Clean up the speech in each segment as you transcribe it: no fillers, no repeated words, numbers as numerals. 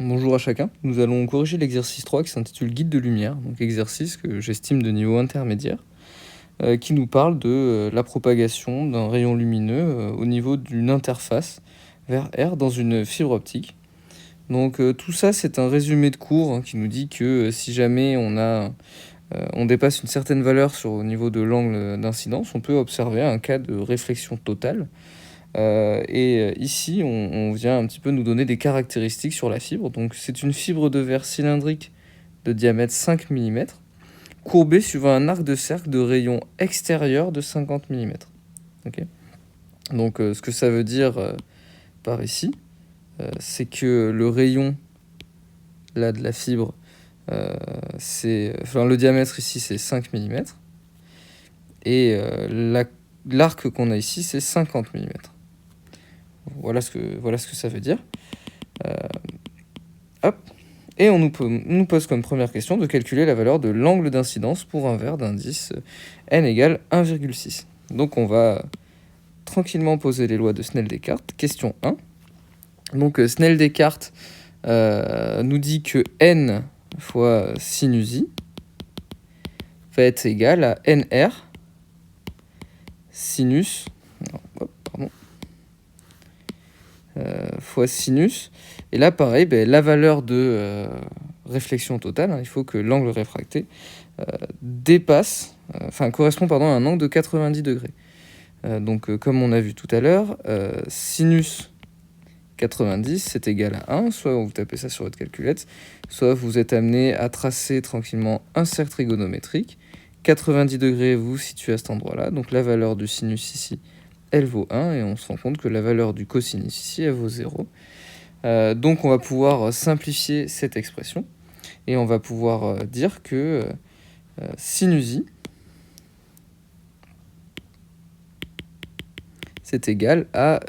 Bonjour à chacun, nous allons corriger l'exercice 3 qui s'intitule Guide de lumière, donc exercice que j'estime de niveau intermédiaire, qui nous parle de la propagation d'un rayon lumineux au niveau d'une interface vers R dans une fibre optique. Donc tout ça c'est un résumé de cours qui nous dit que si jamais on dépasse une certaine valeur au niveau de l'angle d'incidence, on peut observer un cas de réflexion totale. Ici, on vient un petit peu nous donner des caractéristiques sur la fibre. Donc, c'est une fibre de verre cylindrique de diamètre 5 mm, courbée suivant un arc de cercle de rayon extérieur de 50 mm. Okay. Donc, ce que ça veut dire par ici, c'est que le rayon là, de la fibre, le diamètre ici, c'est 5 mm. Et l'arc qu'on a ici, c'est 50 mm. Voilà ce que ça veut dire. Hop. Et on nous pose comme première question de calculer la valeur de l'angle d'incidence pour un verre d'indice n égale 1,6. Donc on va tranquillement poser les lois de Snell-Descartes. Question 1. Donc Snell-Descartes nous dit que n fois sinus i va être égal à nr sinus fois sinus. Et là, pareil, la valeur de réflexion totale, il faut que l'angle réfracté correspond à un angle de 90 degrés. Donc, comme on a vu tout à l'heure, sinus 90, c'est égal à 1. Soit vous tapez ça sur votre calculette, soit vous êtes amené à tracer tranquillement un cercle trigonométrique. 90 degrés, vous vous situez à cet endroit-là. Donc, la valeur du sinus ici, elle vaut 1, et on se rend compte que la valeur du cosinus ici, elle vaut 0. Donc on va pouvoir simplifier cette expression, et on va pouvoir dire que sinus i, c'est égal à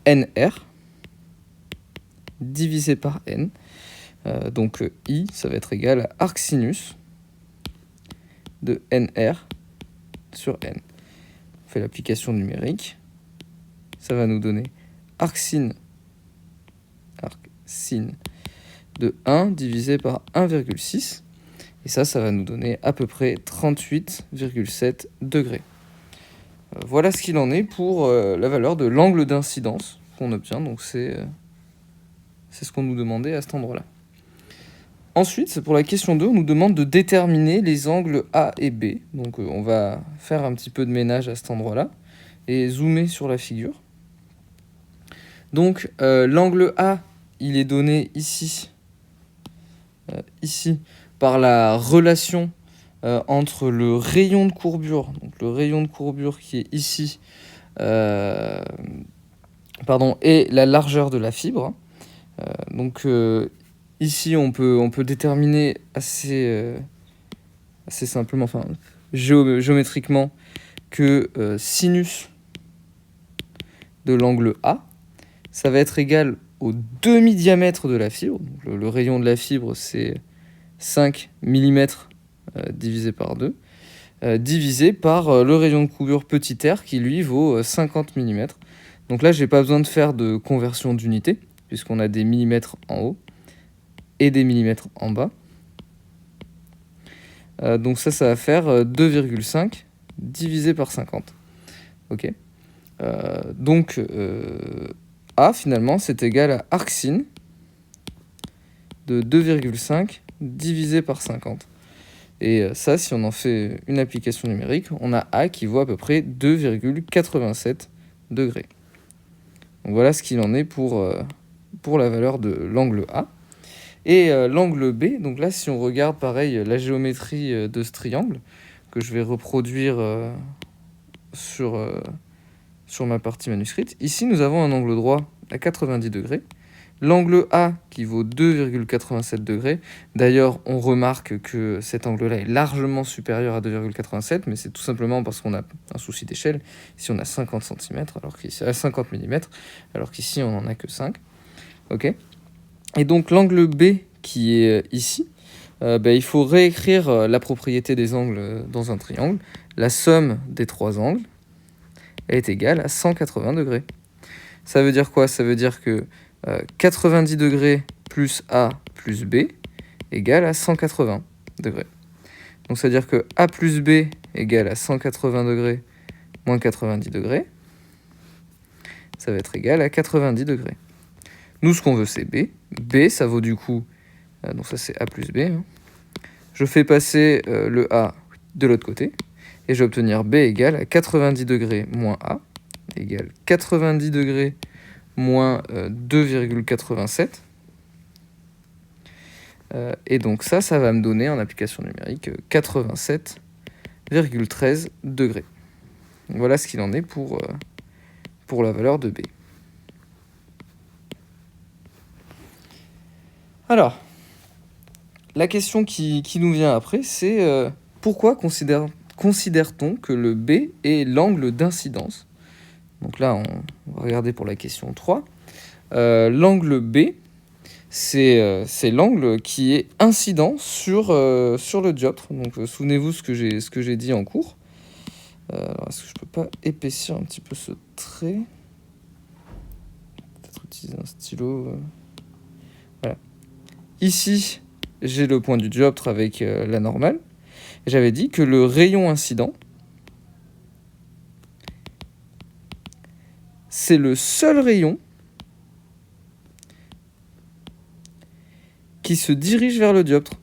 nr divisé par n. Donc i, ça va être égal à arc sinus de nr sur n. On fait l'application numérique, ça va nous donner arc sin de 1 divisé par 1,6, et ça va nous donner à peu près 38,7 degrés. Voilà ce qu'il en est pour la valeur de l'angle d'incidence qu'on obtient, donc c'est ce qu'on nous demandait à cet endroit-là. Ensuite, pour la question 2, on nous demande de déterminer les angles A et B. Donc on va faire un petit peu de ménage à cet endroit-là et zoomer sur la figure. Donc l'angle A, il est donné ici par la relation entre le rayon de courbure, donc le rayon de courbure qui est ici, et la largeur de la fibre. Donc ici, on peut déterminer assez simplement, géométriquement, que sinus de l'angle A, ça va être égal au demi-diamètre de la fibre. Donc, le rayon de la fibre, c'est 5 mm divisé par 2, divisé par le rayon de courbure petit r qui, lui, vaut 50 mm. Donc là, je n'ai pas besoin de faire de conversion d'unité, puisqu'on a des millimètres en haut et des millimètres en bas. Donc ça va faire 2,5 divisé par 50. Ok. Donc A, finalement, c'est égal à arc sin de 2,5 divisé par 50. Et ça, si on en fait une application numérique, on a A qui vaut à peu près 2,87 degrés. Donc voilà ce qu'il en est pour la valeur de l'angle A. Et l'angle B, donc là, si on regarde pareil la géométrie de ce triangle, que je vais reproduire sur ma partie manuscrite, ici nous avons un angle droit à 90 degrés, l'angle A qui vaut 2,87 degrés. D'ailleurs, on remarque que cet angle-là est largement supérieur à 2,87, mais c'est tout simplement parce qu'on a un souci d'échelle. Ici, on a 50 cm, à 50 mm, alors qu'ici, on n'en a que 5. Ok. Et donc, l'angle B qui est ici, il faut réécrire la propriété des angles dans un triangle. La somme des trois angles est égale à 180 degrés. Ça veut dire quoi? Ça veut dire que 90 degrés plus plus A plus B égale à 180 degrés. Donc, c'est-à-dire que A plus B égale à 180 degrés moins 90 degrés. Ça va être égal à 90 degrés. Nous, ce qu'on veut, c'est B. B, ça vaut du coup... donc ça, c'est A plus B. Hein. Je fais passer le A de l'autre côté. Et je vais obtenir B égale à 90 degrés moins A égale 90 degrés moins 2,87. Et donc ça va me donner en application numérique 87,13 degrés. Voilà ce qu'il en est pour la valeur de B. Alors, la question qui nous vient après, c'est pourquoi considère-t-on que le B est l'angle d'incidence? Donc là, on va regarder pour la question 3. L'angle B, c'est l'angle qui est incident sur le dioptre. Donc souvenez-vous ce que j'ai dit en cours. Alors, est-ce que je peux pas épaissir un petit peu ce trait? Peut-être utiliser un stylo. Voilà. Ici, j'ai le point du dioptre avec la normale. J'avais dit que le rayon incident, c'est le seul rayon qui se dirige vers le dioptre.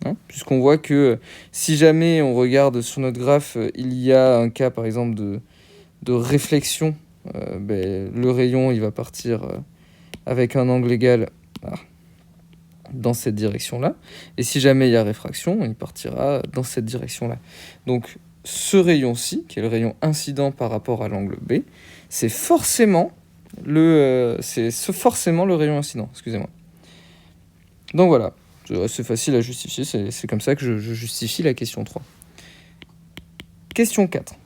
Hein, puisqu'on voit que si jamais on regarde sur notre graphe, il y a un cas par exemple de réflexion, le rayon il va partir avec un angle égal dans cette direction-là. Et si jamais il y a réfraction, il partira dans cette direction-là. Donc ce rayon-ci, qui est le rayon incident par rapport à l'angle B, c'est forcément le rayon incident. Excusez-moi. Donc voilà, c'est facile à justifier. C'est comme ça que je justifie la question 3. Question 4.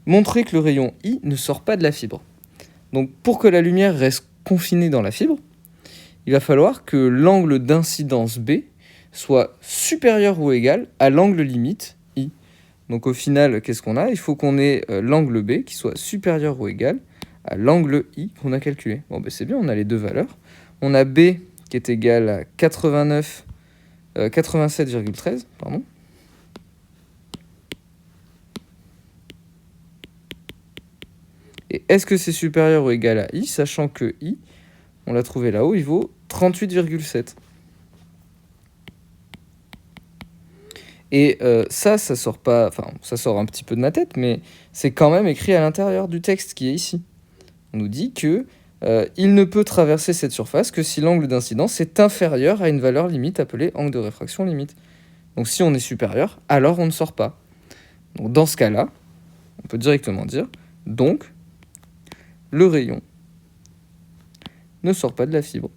Montrer que le rayon I ne sort pas de la fibre. Donc pour que la lumière reste confinée dans la fibre, il va falloir que l'angle d'incidence B soit supérieur ou égal à l'angle limite I. Donc au final, qu'est-ce qu'on a? Il faut qu'on ait l'angle B qui soit supérieur ou égal à l'angle I qu'on a calculé. Bon, c'est bien, on a les deux valeurs. On a B qui est égal à 87,13, pardon. Et est-ce que c'est supérieur ou égal à I, sachant que I, on l'a trouvé là-haut, il vaut 38,7. Et ça sort pas, enfin, ça sort un petit peu de ma tête, mais c'est quand même écrit à l'intérieur du texte qui est ici. On nous dit que il ne peut traverser cette surface que si l'angle d'incidence est inférieur à une valeur limite appelée angle de réfraction limite. Donc si on est supérieur, alors on ne sort pas. Donc dans ce cas-là, on peut directement dire, donc, le rayon ne sort pas de la fibre.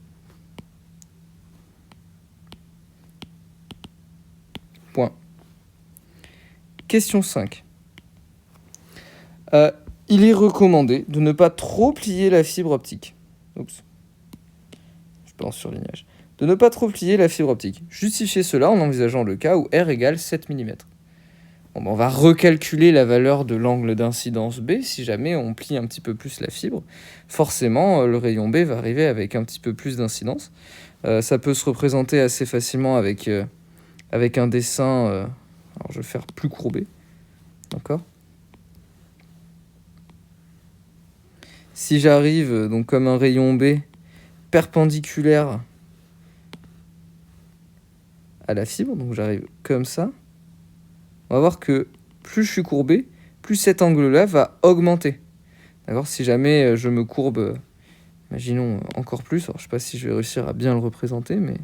Point. Question 5. Il est recommandé de ne pas trop plier la fibre optique. Oups. Je peux en surlignage. De ne pas trop plier la fibre optique. Justifiez cela en envisageant le cas où R égale 7 mm. Bon, on va recalculer la valeur de l'angle d'incidence B. Si jamais on plie un petit peu plus la fibre, forcément, le rayon B va arriver avec un petit peu plus d'incidence. Ça peut se représenter assez facilement avec un dessin... alors, je vais faire plus courbé. D'accord ? Si j'arrive donc comme un rayon B perpendiculaire à la fibre, donc j'arrive comme ça, on va voir que plus je suis courbé, plus cet angle-là va augmenter. D'accord ? Si jamais je me courbe, imaginons encore plus, alors je ne sais pas si je vais réussir à bien le représenter, mais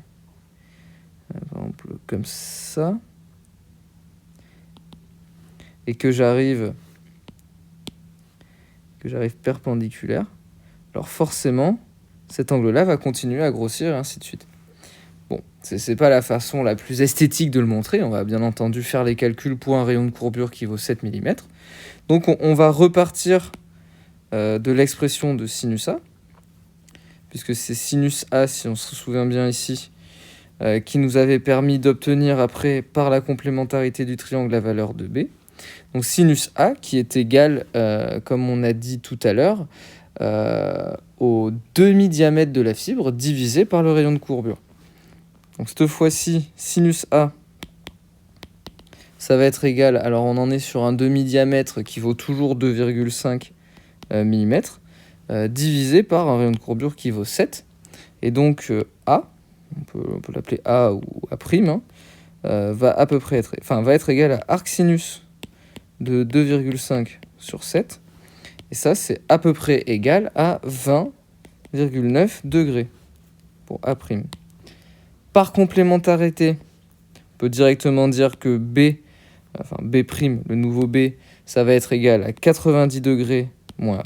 par exemple comme ça, et que j'arrive perpendiculaire, alors forcément, cet angle-là va continuer à grossir et ainsi de suite. Bon, c'est pas la façon la plus esthétique de le montrer, on va bien entendu faire les calculs pour un rayon de courbure qui vaut 7 mm. Donc on va repartir de l'expression de sinus A, puisque c'est sinus A, si on se souvient bien ici, qui nous avait permis d'obtenir après, par la complémentarité du triangle, la valeur de B. Donc sinus A qui est égal, comme on a dit tout à l'heure, au demi-diamètre de la fibre divisé par le rayon de courbure. Donc cette fois-ci, sinus A, ça va être égal, alors on en est sur un demi-diamètre qui vaut toujours 2,5 mm, divisé par un rayon de courbure qui vaut 7. Et donc A, on peut l'appeler A ou A', hein, va à peu près va être égal à arc sinus de 2,5 sur 7. Et ça, c'est à peu près égal à 20,9 degrés pour A'. Par complémentarité, on peut directement dire que B', le nouveau B, ça va être égal à 90 degrés moins A'.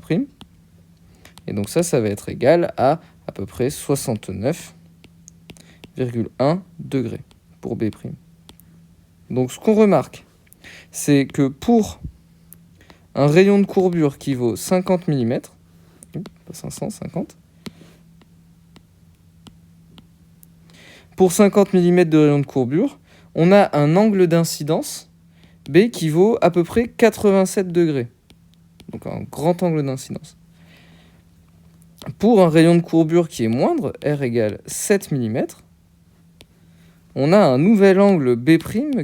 Et donc ça va être égal à peu près 69,1 degrés pour B'. Donc ce qu'on remarque, c'est que pour un rayon de courbure qui vaut 50 mm, pas 550, pour 50 mm de rayon de courbure, on a un angle d'incidence B qui vaut à peu près 87 degrés. Donc un grand angle d'incidence. Pour un rayon de courbure qui est moindre, R égale 7 mm, on a un nouvel angle B'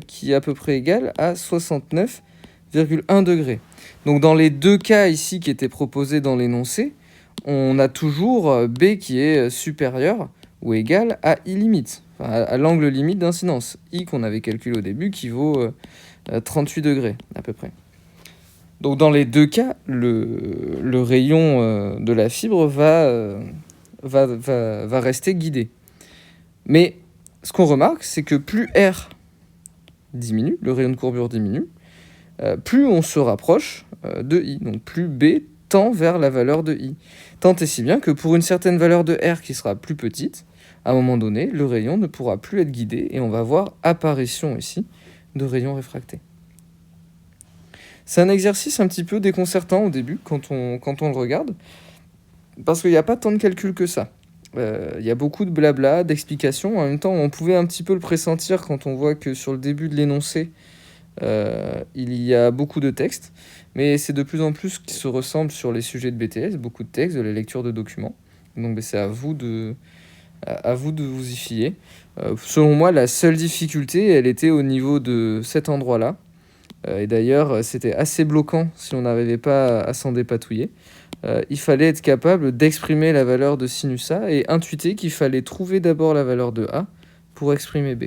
qui est à peu près égal à 69,1 degrés. Donc dans les deux cas ici qui étaient proposés dans l'énoncé, on a toujours B qui est supérieur ou égal à I limite, à l'angle limite d'incidence, I qu'on avait calculé au début qui vaut 38 degrés à peu près. Donc dans les deux cas, le rayon de la fibre va rester guidé. Mais ce qu'on remarque, c'est que plus R diminue, le rayon de courbure diminue, plus on se rapproche de I. Donc plus B tend vers la valeur de I. Tant et si bien que pour une certaine valeur de R qui sera plus petite, à un moment donné, le rayon ne pourra plus être guidé et on va voir apparition ici de rayons réfractés. C'est un exercice un petit peu déconcertant au début quand on le regarde, parce qu'il n'y a pas tant de calculs que ça. Il y a beaucoup de blabla, d'explications. En même temps, on pouvait un petit peu le pressentir quand on voit que sur le début de l'énoncé, il y a beaucoup de textes. Mais c'est de plus en plus ce qui se ressemble sur les sujets de BTS, beaucoup de textes, de la lecture de documents. Donc c'est à vous de vous y fier. Selon moi, la seule difficulté, elle était au niveau de cet endroit-là. Et d'ailleurs, c'était assez bloquant si on n'arrivait pas à s'en dépatouiller. Il fallait être capable d'exprimer la valeur de sinus A et intuiter qu'il fallait trouver d'abord la valeur de A pour exprimer B.